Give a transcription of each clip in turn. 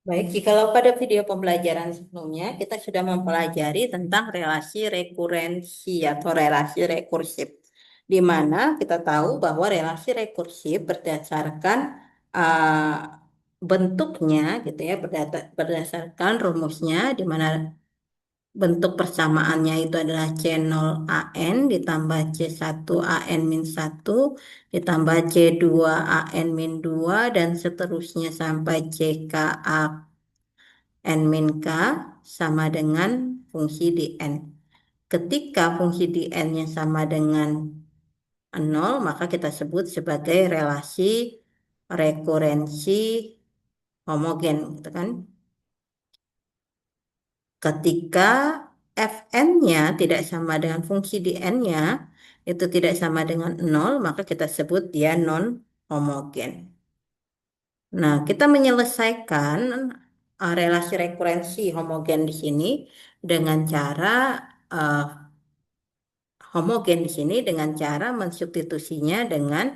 Baik, jikalau pada video pembelajaran sebelumnya kita sudah mempelajari tentang relasi rekurensi atau relasi rekursif, di mana kita tahu bahwa relasi rekursif berdasarkan uh, bentuknya, gitu ya, berdasarkan rumusnya, di mana bentuk persamaannya itu adalah C0 AN ditambah C1 AN min 1 ditambah C2 AN min 2 dan seterusnya sampai CK N min K sama dengan fungsi di N. Ketika fungsi di N-nya sama dengan 0, maka kita sebut sebagai relasi rekurensi homogen, gitu kan? Ketika Fn-nya tidak sama dengan fungsi di N-nya, itu tidak sama dengan 0, maka kita sebut dia non-homogen. Nah, kita menyelesaikan relasi rekurensi homogen di sini dengan cara eh, homogen di sini dengan cara mensubstitusinya dengan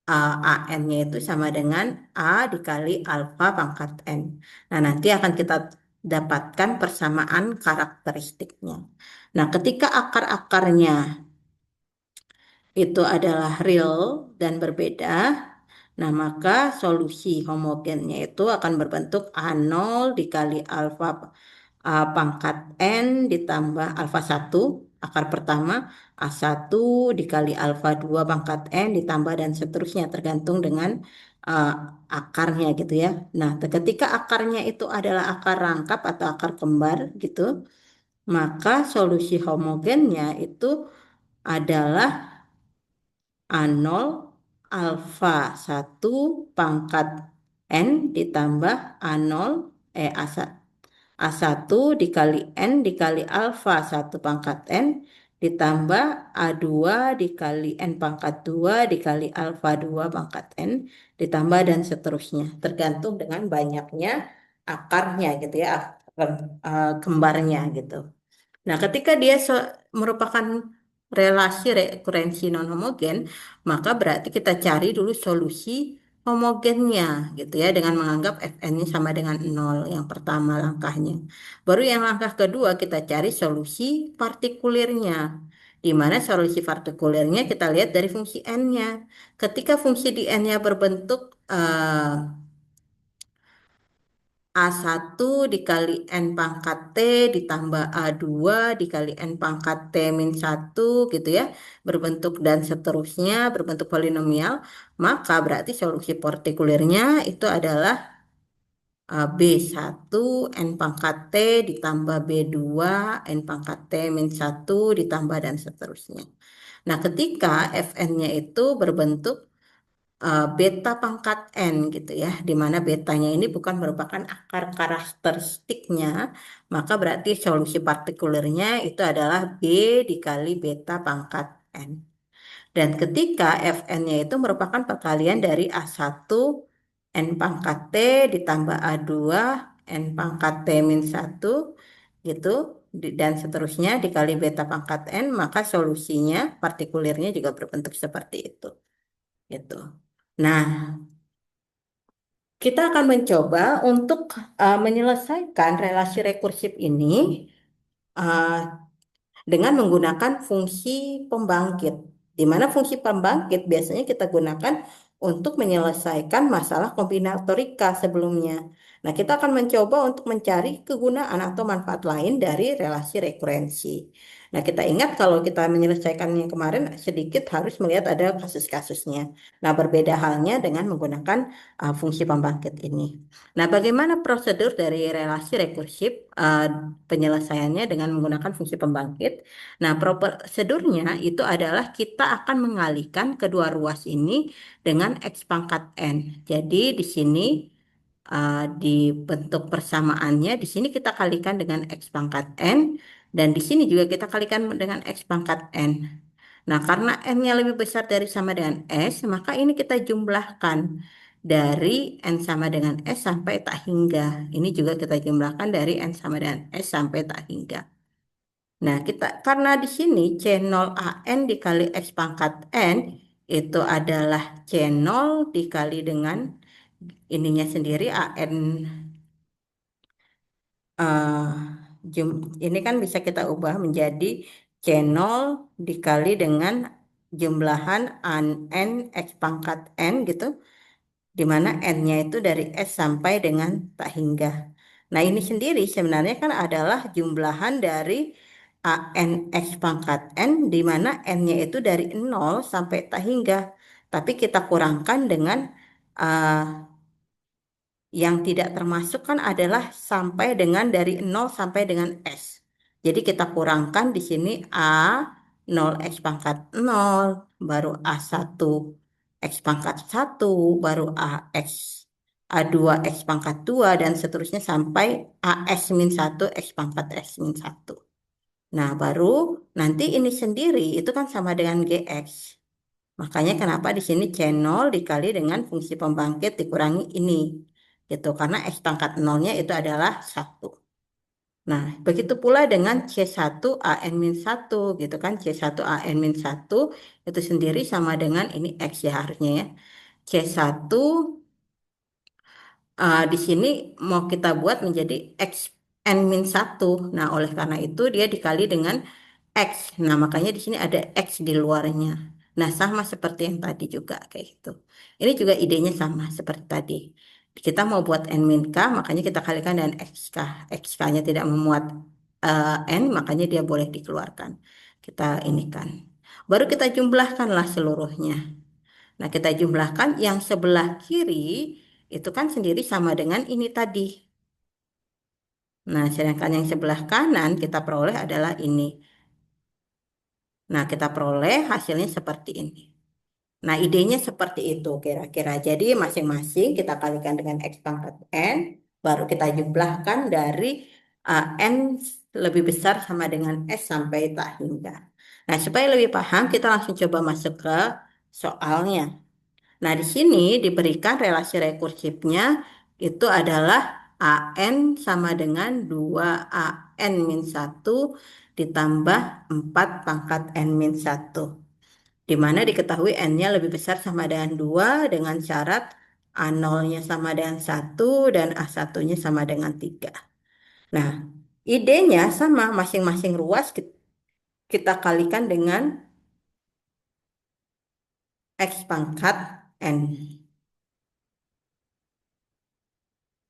AN-nya itu sama dengan A dikali alfa pangkat N. Nah, nanti akan kita dapatkan persamaan karakteristiknya. Nah, ketika akar-akarnya itu adalah real dan berbeda, nah maka solusi homogennya itu akan berbentuk A0 dikali alfa pangkat N ditambah alfa 1 akar pertama, A1 dikali alfa 2 pangkat N ditambah dan seterusnya tergantung dengan uh, akarnya gitu ya. Nah, ketika akarnya itu adalah akar rangkap atau akar kembar gitu, maka solusi homogennya itu adalah A0 alfa 1 pangkat N ditambah A0 A1 dikali N dikali alfa 1 pangkat N ditambah A2 dikali N pangkat 2 dikali alfa 2 pangkat N ditambah dan seterusnya tergantung dengan banyaknya akarnya gitu ya, kembarnya gitu. Nah, ketika dia merupakan relasi rekurensi non-homogen, maka berarti kita cari dulu solusi homogennya gitu ya dengan menganggap Fn-nya sama dengan 0 yang pertama langkahnya. Baru yang langkah kedua kita cari solusi partikulirnya. Di mana solusi partikulirnya kita lihat dari fungsi n-nya. Ketika fungsi di n-nya berbentuk A1 dikali N pangkat T ditambah A2 dikali N pangkat T min 1 gitu ya. Berbentuk dan seterusnya, berbentuk polinomial. Maka berarti solusi partikulirnya itu adalah B1 N pangkat T ditambah B2 N pangkat T min 1 ditambah dan seterusnya. Nah, ketika Fn-nya itu berbentuk beta pangkat N gitu ya, di mana betanya ini bukan merupakan akar karakteristiknya, maka berarti solusi partikulernya itu adalah B dikali beta pangkat N. Dan ketika Fn-nya itu merupakan perkalian dari A1 N pangkat T ditambah A2 N pangkat T min 1 gitu, dan seterusnya dikali beta pangkat N, maka solusinya partikulernya juga berbentuk seperti itu gitu. Nah, kita akan mencoba untuk menyelesaikan relasi rekursif ini uh, dengan menggunakan fungsi pembangkit. Di mana fungsi pembangkit biasanya kita gunakan untuk menyelesaikan masalah kombinatorika sebelumnya. Nah, kita akan mencoba untuk mencari kegunaan atau manfaat lain dari relasi rekurensi. Nah, kita ingat kalau kita menyelesaikan yang kemarin sedikit harus melihat ada kasus-kasusnya. Nah, berbeda halnya dengan menggunakan fungsi pembangkit ini. Nah, bagaimana prosedur dari relasi rekursif penyelesaiannya dengan menggunakan fungsi pembangkit? Nah, prosedurnya itu adalah kita akan mengalihkan kedua ruas ini dengan X pangkat N. Jadi di sini di bentuk persamaannya, di sini kita kalikan dengan X pangkat N, dan di sini juga kita kalikan dengan X pangkat N. Nah, karena N-nya lebih besar dari sama dengan S, maka ini kita jumlahkan dari N sama dengan S sampai tak hingga. Ini juga kita jumlahkan dari N sama dengan S sampai tak hingga. Nah, kita karena di sini C0AN dikali X pangkat N itu adalah C0 dikali dengan ininya sendiri AN eh, ini kan bisa kita ubah menjadi C0 dikali dengan jumlahan N X pangkat N gitu, di mana N-nya itu dari S sampai dengan tak hingga. Nah, ini sendiri sebenarnya kan adalah jumlahan dari AN X pangkat N, di mana N-nya itu dari 0 sampai tak hingga. Tapi kita kurangkan dengan uh, yang tidak termasuk kan adalah sampai dengan dari 0 sampai dengan S. Jadi kita kurangkan di sini A 0 X pangkat 0, baru A1 X pangkat 1, baru AX A2 X pangkat 2, dan seterusnya sampai AX min 1 X pangkat X min 1. Nah, baru nanti ini sendiri itu kan sama dengan GX. Makanya kenapa di sini C0 dikali dengan fungsi pembangkit dikurangi ini. Gitu, karena X pangkat nolnya itu adalah 1. Nah, begitu pula dengan C1 AN-1 gitu kan. C1 AN-1 itu sendiri sama dengan ini X ya harusnya ya. C1 di sini mau kita buat menjadi X N-1. Nah, oleh karena itu dia dikali dengan X. Nah, makanya di sini ada X di luarnya. Nah, sama seperti yang tadi juga kayak gitu. Ini juga idenya sama seperti tadi. Kita mau buat N min K, makanya kita kalikan dengan XK. XK-nya tidak memuat N, makanya dia boleh dikeluarkan. Kita ini kan. Baru kita jumlahkanlah seluruhnya. Nah, kita jumlahkan yang sebelah kiri itu kan sendiri sama dengan ini tadi. Nah, sedangkan yang sebelah kanan kita peroleh adalah ini. Nah, kita peroleh hasilnya seperti ini. Nah, idenya seperti itu kira-kira. Jadi, masing-masing kita kalikan dengan X pangkat N, baru kita jumlahkan dari N lebih besar sama dengan S sampai tak hingga. Nah, supaya lebih paham, kita langsung coba masuk ke soalnya. Nah, di sini diberikan relasi rekursifnya itu adalah AN sama dengan 2AN min 1 ditambah 4 pangkat N min 1. Di mana diketahui N-nya lebih besar sama dengan 2 dengan syarat A0-nya sama dengan 1 dan A1-nya sama dengan 3. Nah, idenya sama, masing-masing ruas kita kalikan dengan X pangkat N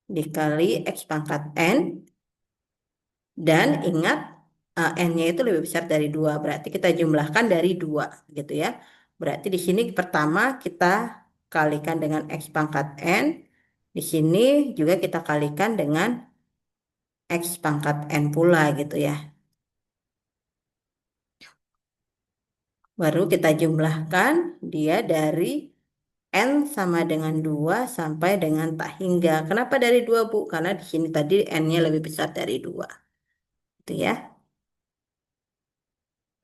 dikali X pangkat N. Dan ingat N-nya itu lebih besar dari 2. Berarti kita jumlahkan dari 2 gitu ya. Berarti di sini pertama kita kalikan dengan X pangkat N. Di sini juga kita kalikan dengan X pangkat N pula gitu ya. Baru kita jumlahkan dia dari N sama dengan 2 sampai dengan tak hingga. Kenapa dari 2, Bu? Karena di sini tadi N-nya lebih besar dari 2. Gitu ya.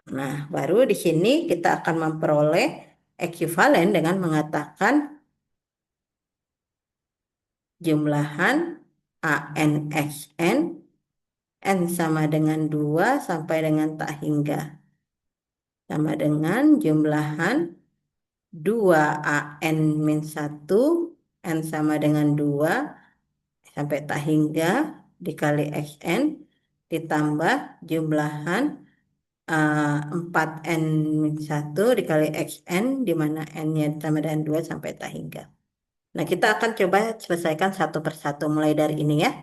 Nah, baru di sini kita akan memperoleh ekuivalen dengan mengatakan jumlahan ANXN N sama dengan 2 sampai dengan tak hingga. Sama dengan jumlahan 2AN min 1 N sama dengan 2 sampai tak hingga dikali XN ditambah jumlahan 4N min 1 dikali XN di mana N-nya sama dengan 2 sampai tak hingga. Nah, kita akan coba selesaikan satu persatu mulai dari ini ya.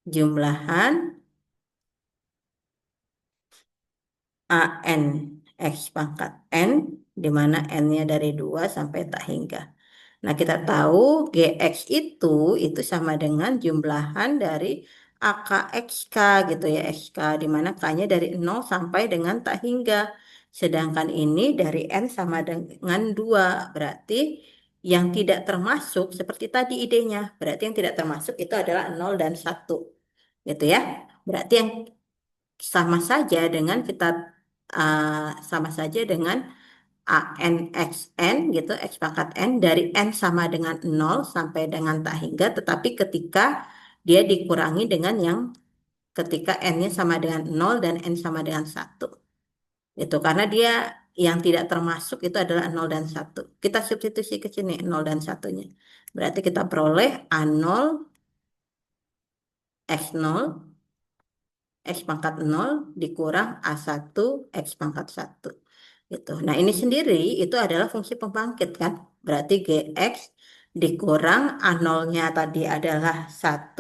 Jumlahan AN X pangkat N di mana N-nya dari 2 sampai tak hingga. Nah, kita tahu GX itu sama dengan jumlahan dari AKXK gitu ya, XK, di mana K-nya dari 0 sampai dengan tak hingga. Sedangkan ini dari N sama dengan 2, berarti yang tidak termasuk seperti tadi idenya. Berarti yang tidak termasuk itu adalah 0 dan 1. Gitu ya. Berarti yang sama saja dengan kita sama saja dengan ANXN gitu, X pangkat N dari N sama dengan 0 sampai dengan tak hingga, tetapi ketika dia dikurangi dengan yang ketika N-nya sama dengan 0 dan N sama dengan 1. Itu karena dia yang tidak termasuk itu adalah 0 dan 1. Kita substitusi ke sini 0 dan 1-nya. Berarti kita peroleh A0, X0, X pangkat 0 dikurang A1, X pangkat 1. Gitu. Nah, ini sendiri itu adalah fungsi pembangkit kan? Berarti Gx dikurang A0-nya tadi adalah 1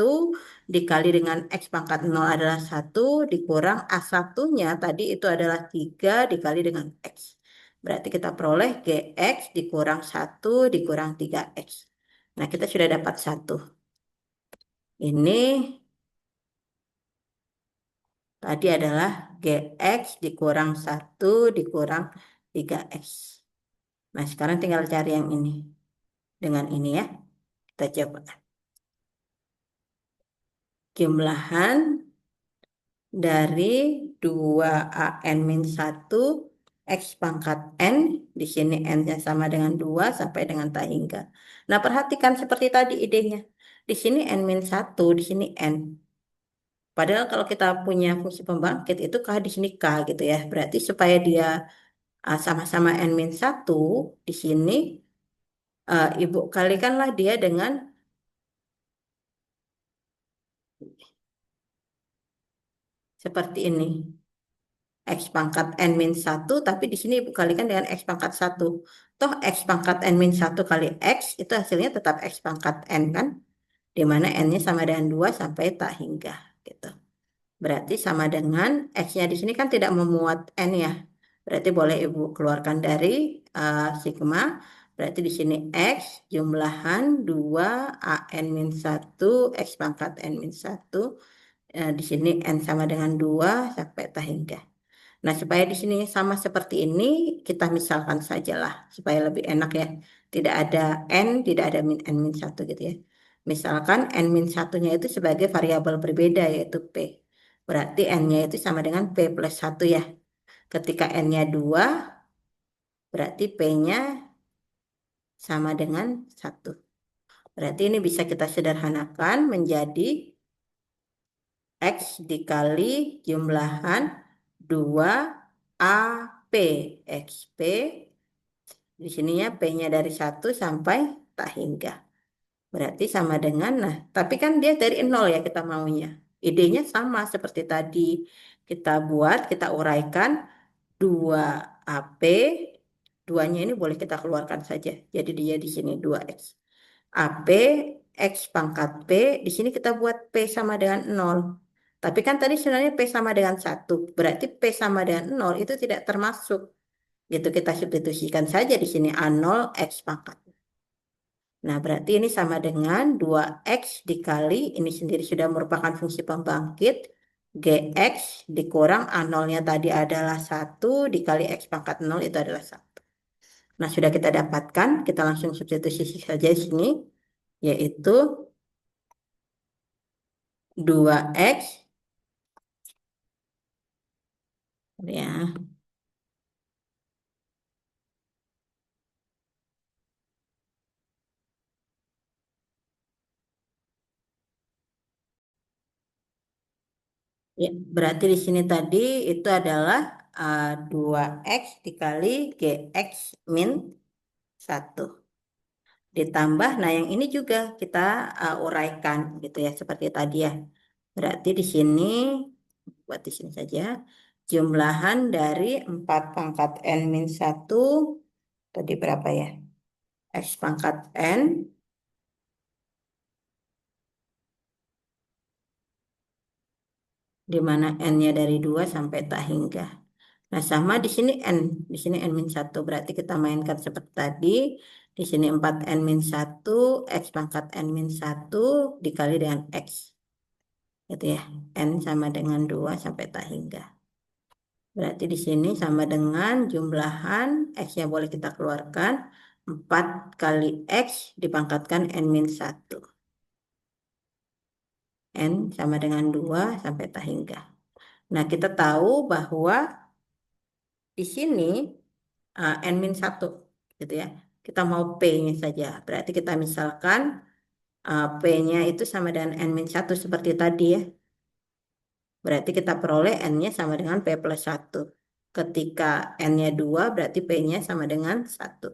dikali dengan X pangkat 0 adalah 1 dikurang A1-nya tadi itu adalah 3 dikali dengan X. Berarti kita peroleh Gx dikurang 1 dikurang 3X. Nah, kita sudah dapat 1. Ini tadi adalah Gx dikurang 1 dikurang 3X. Nah, sekarang tinggal cari yang ini. Dengan ini ya, kita coba. Jumlahan dari 2an-1 X pangkat N. Di sini N-nya sama dengan 2 sampai dengan tak hingga. Nah, perhatikan seperti tadi idenya. Di sini N-1, di sini N. Padahal kalau kita punya fungsi pembangkit itu K di sini K gitu ya. Berarti supaya dia sama-sama N-1 di sini Ibu kalikanlah dia dengan seperti ini. X pangkat N-1, tapi di sini Ibu kalikan dengan X pangkat 1. Toh X pangkat N-1 kali X, itu hasilnya tetap X pangkat N kan? Di mana N-nya sama dengan 2 sampai tak hingga. Gitu. Berarti sama dengan X-nya di sini kan tidak memuat N ya. Berarti boleh Ibu keluarkan dari sigma. Berarti di sini X jumlahan 2 AN-1 X pangkat N-1. Di sini N sama dengan 2 sampai tak hingga. Nah, supaya di sini sama seperti ini, kita misalkan sajalah supaya lebih enak ya. Tidak ada N, tidak ada min N min 1 gitu ya. Misalkan N min 1-nya itu sebagai variabel berbeda yaitu P. Berarti N-nya itu sama dengan P plus 1 ya. Ketika N-nya 2, berarti P-nya sama dengan 1. Berarti ini bisa kita sederhanakan menjadi X dikali jumlahan 2 AP. XP di sininya P-nya dari 1 sampai tak hingga. Berarti sama dengan, nah, tapi kan dia dari 0 ya kita maunya. Idenya sama seperti tadi. Kita buat, kita uraikan 2AP. 2-nya ini boleh kita keluarkan saja. Jadi dia di sini 2X. AP, X pangkat P, di sini kita buat P sama dengan 0. Tapi kan tadi sebenarnya P sama dengan 1. Berarti P sama dengan 0 itu tidak termasuk. Gitu kita substitusikan saja di sini A0 X pangkat. Nah, berarti ini sama dengan 2X dikali, ini sendiri sudah merupakan fungsi pembangkit, Gx dikurang A0-nya tadi adalah 1 dikali X pangkat 0 itu adalah 1. Nah, sudah kita dapatkan, kita langsung substitusi saja di sini, yaitu 2X, ya, ya, berarti di sini tadi itu adalah 2X dikali Gx min 1. Ditambah, nah yang ini juga kita uraikan gitu ya, seperti tadi ya. Berarti di sini, buat di sini saja, jumlahan dari 4 pangkat N min 1, tadi berapa ya? X pangkat N, di mana N-nya dari 2 sampai tak hingga. Nah, sama di sini N. Di sini N min 1. Berarti kita mainkan seperti tadi. Di sini 4 N min 1. X pangkat N min 1 dikali dengan X. Gitu ya. N sama dengan 2 sampai tak hingga. Berarti di sini sama dengan jumlahan X-nya boleh kita keluarkan. 4 kali X dipangkatkan N min 1. N sama dengan 2 sampai tak hingga. Nah, kita tahu bahwa di sini N min 1 gitu ya. Kita mau P-nya saja. Berarti kita misalkan P-nya itu sama dengan N min 1 seperti tadi ya. Berarti kita peroleh N-nya sama dengan P plus 1. Ketika N-nya 2 berarti P-nya sama dengan 1.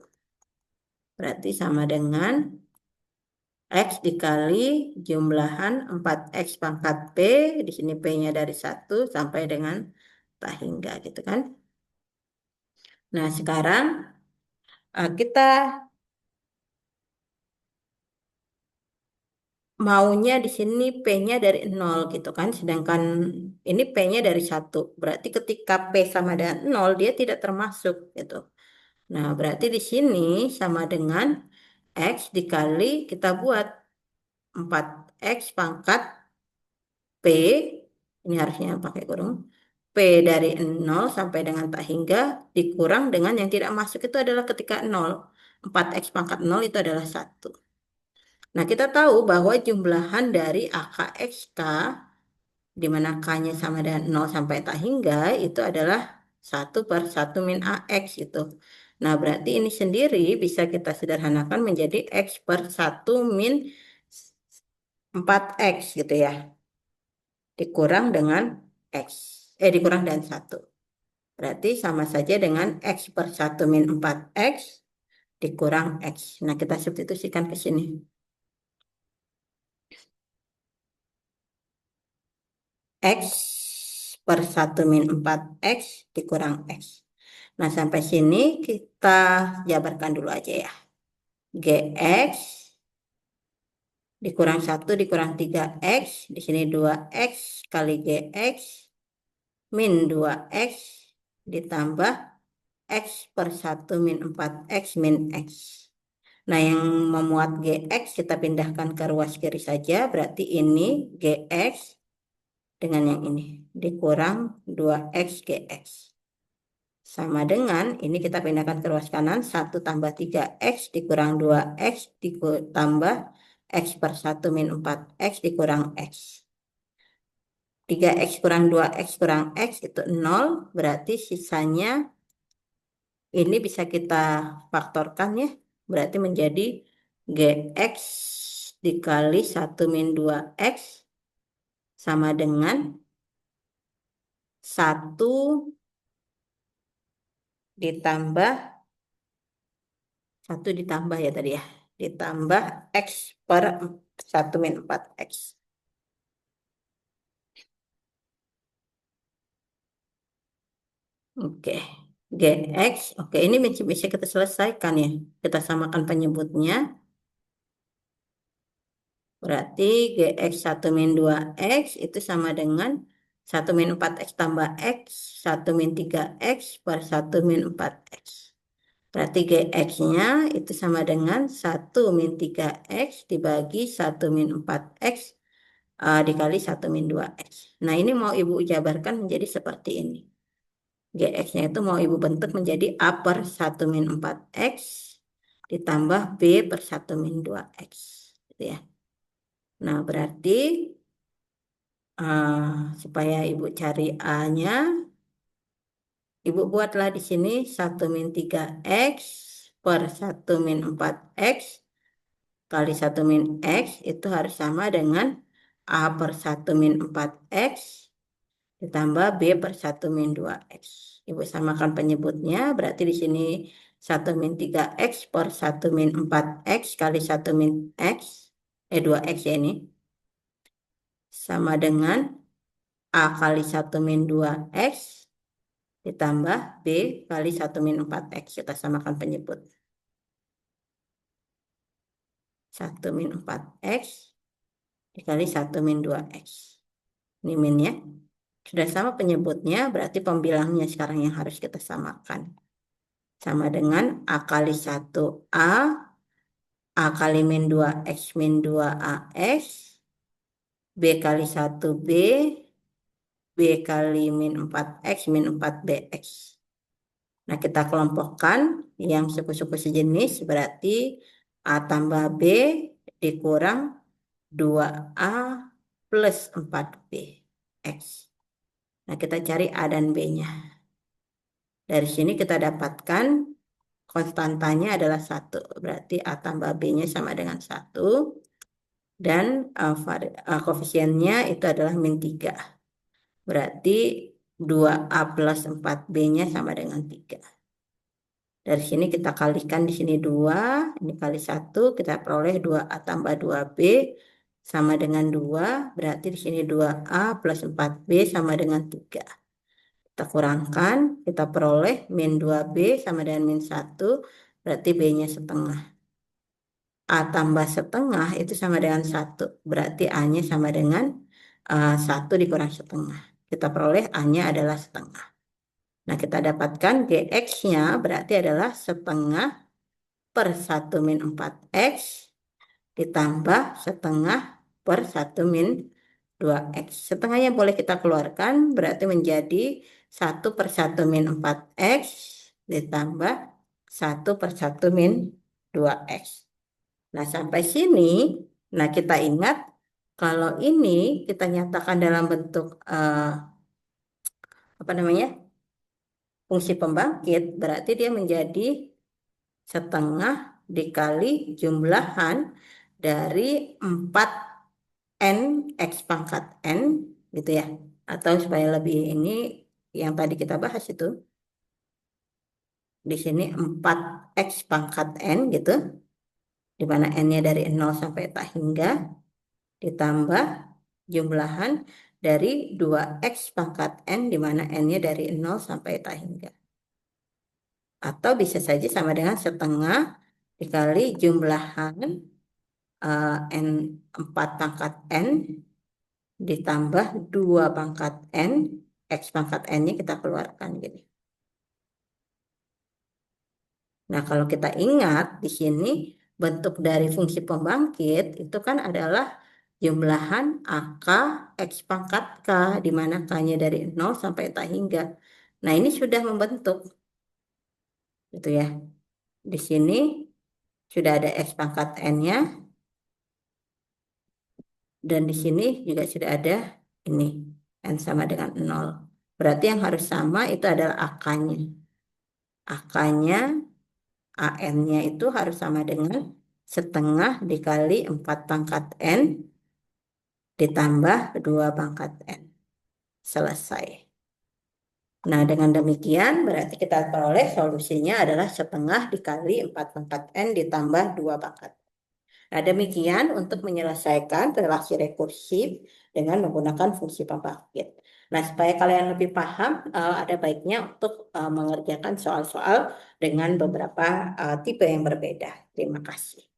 Berarti sama dengan X dikali jumlahan 4X pangkat P. Di sini P-nya dari 1 sampai dengan tak hingga gitu kan. Nah sekarang kita maunya di sini P-nya dari 0 gitu kan. Sedangkan ini P-nya dari 1. Berarti ketika P sama dengan 0 dia tidak termasuk gitu. Nah, berarti di sini sama dengan X dikali kita buat 4X pangkat P. Ini harusnya pakai kurung. P dari 0 sampai dengan tak hingga dikurang dengan yang tidak masuk itu adalah ketika 0. 4X pangkat 0 itu adalah 1. Nah, kita tahu bahwa jumlahan dari AK XK di mana K-nya sama dengan 0 sampai tak hingga itu adalah 1/1 min AX itu. Nah, berarti ini sendiri bisa kita sederhanakan menjadi X/1 min 4X gitu ya. Dikurang dengan X. Dikurang dengan 1. Berarti sama saja dengan X/1 min 4X dikurang X. Nah, kita substitusikan ke sini. X per 1 min 4X dikurang X. Nah, sampai sini kita jabarkan dulu aja ya. GX dikurang 1 dikurang 3X. Di sini 2X kali GX min 2X ditambah X per 1 min 4X min X. Nah, yang memuat GX kita pindahkan ke ruas kiri saja. Berarti ini GX dengan yang ini. Dikurang 2X GX. Sama dengan, ini kita pindahkan ke ruas kanan. 1 tambah 3X dikurang 2X ditambah X per 1 min 4X dikurang X. 3X kurang 2X kurang X itu 0. Berarti sisanya ini bisa kita faktorkan ya. Berarti menjadi GX dikali 1 min 2X sama dengan 1 ditambah 1 ditambah ya tadi ya. Ditambah X per 1 min 4X. Oke. GX. Oke, ini bisa kita selesaikan ya. Kita samakan penyebutnya. Berarti GX 1 min 2X itu sama dengan 1 min 4X tambah X, 1 min 3X per 1 min 4X. Berarti GX-nya itu sama dengan 1 min 3X dibagi 1 min 4X dikali 1 min 2X. Nah, ini mau Ibu jabarkan menjadi seperti ini. GX-nya itu mau Ibu bentuk menjadi A per 1 min 4X ditambah B per 1 min 2X. Gitu ya. Nah, berarti supaya Ibu cari A-nya, Ibu buatlah di sini 1 min 3X per 1 min 4X kali 1 min X itu harus sama dengan A per 1 min 4X ditambah B per 1 min 2X. Ibu samakan penyebutnya, berarti di sini 1 min 3X per 1 min 4X kali 1 min X, 2X ya ini, sama dengan A kali 1 min 2X ditambah B kali 1 min 4X. Kita samakan penyebut. 1 min 4X dikali 1 min 2X. Ini min ya. Sudah sama penyebutnya, berarti pembilangnya sekarang yang harus kita samakan. Sama dengan A kali 1A, A kali min 2X min 2AX, B kali 1B, B kali min 4X min 4BX. Nah, kita kelompokkan yang suku-suku sejenis berarti A tambah B dikurang 2A plus 4B X. Nah, kita cari A dan B-nya. Dari sini kita dapatkan konstantanya adalah 1. Berarti A tambah B-nya sama dengan 1. Dan koefisiennya itu adalah min 3. Berarti 2A plus 4B-nya sama dengan 3. Dari sini kita kalikan di sini 2, ini kali 1, kita peroleh 2A tambah 2B sama dengan 2, berarti di sini 2A plus 4B sama dengan 3. Kita kurangkan, kita peroleh min 2B sama dengan min 1, berarti B-nya setengah. A tambah setengah itu sama dengan 1, berarti A-nya sama dengan 1 dikurang setengah. Kita peroleh A-nya adalah setengah. Nah, kita dapatkan GX-nya berarti adalah setengah per 1 min 4X ditambah setengah per 1 min 2X. Setengahnya boleh kita keluarkan, berarti menjadi 1 per 1 min 4X ditambah 1 per 1 min 2X. Nah, sampai sini, nah kita ingat kalau ini kita nyatakan dalam bentuk apa namanya? Fungsi pembangkit, berarti dia menjadi setengah dikali jumlahan dari 4N X pangkat N gitu ya. Atau supaya lebih ini yang tadi kita bahas itu. Di sini 4X pangkat N gitu. Di mana N-nya dari 0 sampai tak hingga. Ditambah jumlahan dari 2X pangkat N di mana N-nya dari 0 sampai tak hingga. Atau bisa saja sama dengan setengah dikali jumlahan N 4 pangkat N ditambah 2 pangkat N, X pangkat N-nya kita keluarkan gini. Nah, kalau kita ingat di sini bentuk dari fungsi pembangkit itu kan adalah jumlahan AK X pangkat K, di mana K-nya dari 0 sampai tak hingga. Nah, ini sudah membentuk. Gitu ya. Di sini sudah ada X pangkat N-nya. Dan di sini juga sudah ada ini. N sama dengan 0. Berarti yang harus sama itu adalah AK-nya. AK-nya, AN-nya itu harus sama dengan setengah dikali 4 pangkat N ditambah 2 pangkat N. Selesai. Nah, dengan demikian berarti kita peroleh solusinya adalah setengah dikali 4 pangkat N ditambah 2 pangkat. Nah, demikian untuk menyelesaikan relasi rekursif dengan menggunakan fungsi pembangkit. Nah, supaya kalian lebih paham, ada baiknya untuk mengerjakan soal-soal dengan beberapa tipe yang berbeda. Terima kasih.